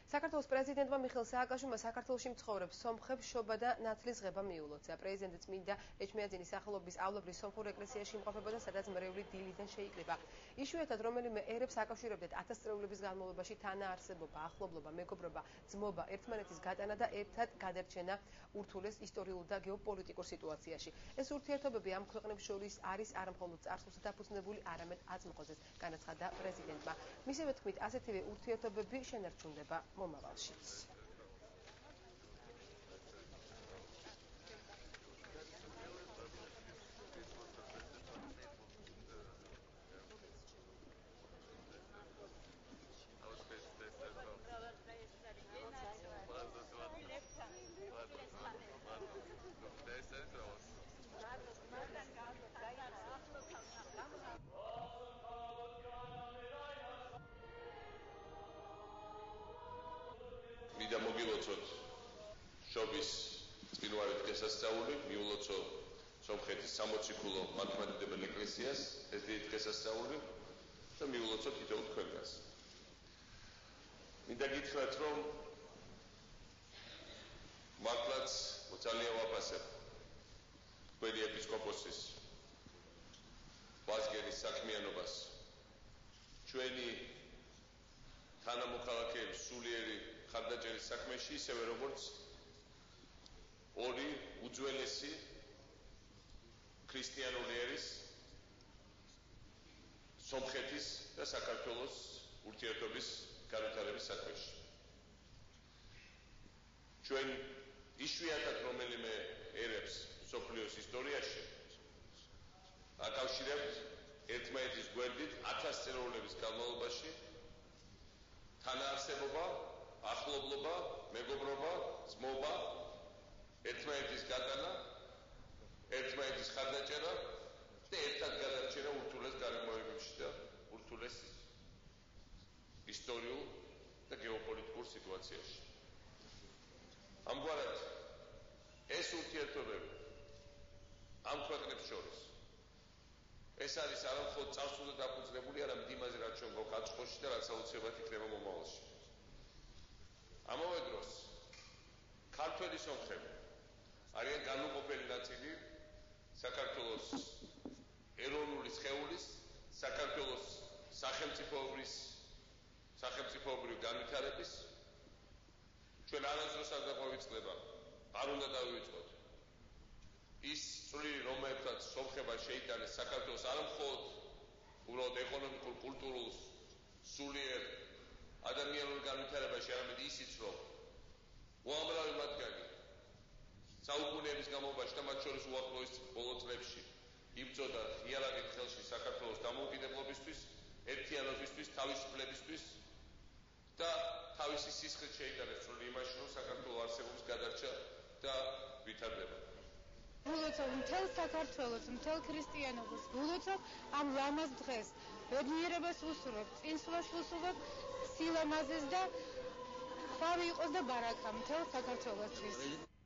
საქართველოს პრეზიდენტმა მიხეილ სააკაშვილმა საქართველოში მცხოვრებ სომხებს შობა და ნათლის ღება მიულოცა. პრეზიდენტი წმინდა ეჩმიაძინის სახელობის ავლებრის სომხურ ეკლესიაში იმყოფებოდა, სადაც მრევლი დილიდან შეიკრიბა. იშვიათად რომელიმე ერებს აკავშირებდათ 1000 წლეულების განმავლობაში თანაარსებობა, ახლობლობა, მეგობრობა, ძმობა, ერთმანეთის გატანა და ერთად გადარჩენა ურთულეს ისტორიულ და გეოპოლიტიკურ სიტუაციაში. ეს ურთიერთობები ამ ქვეყნებს შორის არის არა მხოლოდ წარსულზე დაფუძნებული, არამედ აწმყოზეც, განაცხადა პრეზიდენტმა. მისივე თქმით, ასეთივე ურთიერთობები შენარჩუნდება მომავალშიც. მინდა მოგილოცოთ შობის წინვარი დღესასწაული, მიულოცო სომხეთის სამოციქულო მართლმადიდებელ ეკლესიას ეს დიდი დღესასწაული და მიულოცო თითოეულ თქვენგანს. მინდა გითხრათ, რომ მართლაც ძალიან ვაფასებ თქვენი ეპისკოპოსის ვაზგერის საქმიანობას, ჩვენი თანამოქალაქეების სულიერი ხარდაჭერის საქმეში, ისევე როგორც ორი უძველესი ქრისტიანული ერის სომხეთის და საქართველოს ურთიერთობის განვითარების საქმეში. ჩვენ იშვიათად რომელიმე ერებს მსოფლიოს ისტორიაში აკავშირებთ ერთმანეთის გვერდით 1000 წლეულების განმავლობაში თანაარსებობა, ახლობლობა, მეგობრობა, ძმობა, ერთმანეთის გატანა, ერთმანეთის ხარდაჭერა და ერთად გადარჩენა ურთულეს გარემოებებში და ურთულეს ისტორიულ და გეოპოლიტიკურ სიტუაციაში. ამგვარად ეს ურთიერთობები ამ ქვეყნებს შორის ეს არის არა მხოლოდ წარსულზე დაფუძნებული, არამედ იმაზე, რაც ჩვენ გვაქვს აწმყოში და რაც აუცილებლად იქნება მომავალში. ამავე დროს ქართველი სომხები არიან განუყოფელი ნაწილი საქართველოს ეროვნული სხეულის, საქართველოს სახელმწიფოებრივი განვითარების. ჩვენ არასდროს არ დაგვავიწყდება, არ უნდა დავივიწყოთ ის წვლილი, რომელსაც სომხება შეიტანეს საქართველოს არა მხოლოდ უბრალოდ ეკონომიკურ, კულტურულ, სულიერ ადამიანურ განვითარებაში, არამედ ისიც, რომ უამრავი მათგანი საუკუნეების განმავლობაში და მათ შორის უახლოეს ბოლო წლებში იბრძოდა ღიარაღით ხელში საქართველოს დამოუკიდებლობისთვის, ერთიანობისთვის, თავისუფლებისთვის და თავისი სისხლით შეიტანეს წვლილი იმაში, რომ საქართველოს არსებობის გადარჩა და ვითარდება. გულოცავ მთელ საქართველოს, მთელ ქრისტიანობას, გულოცავ ამ ლამაზ დღეს, ბედნიერებას ვუსურვებ, წინსვლას ვუსურვებ, სილამაზეს და ხარი იყოს და ბარაკა მთელ საქართველოსთვის.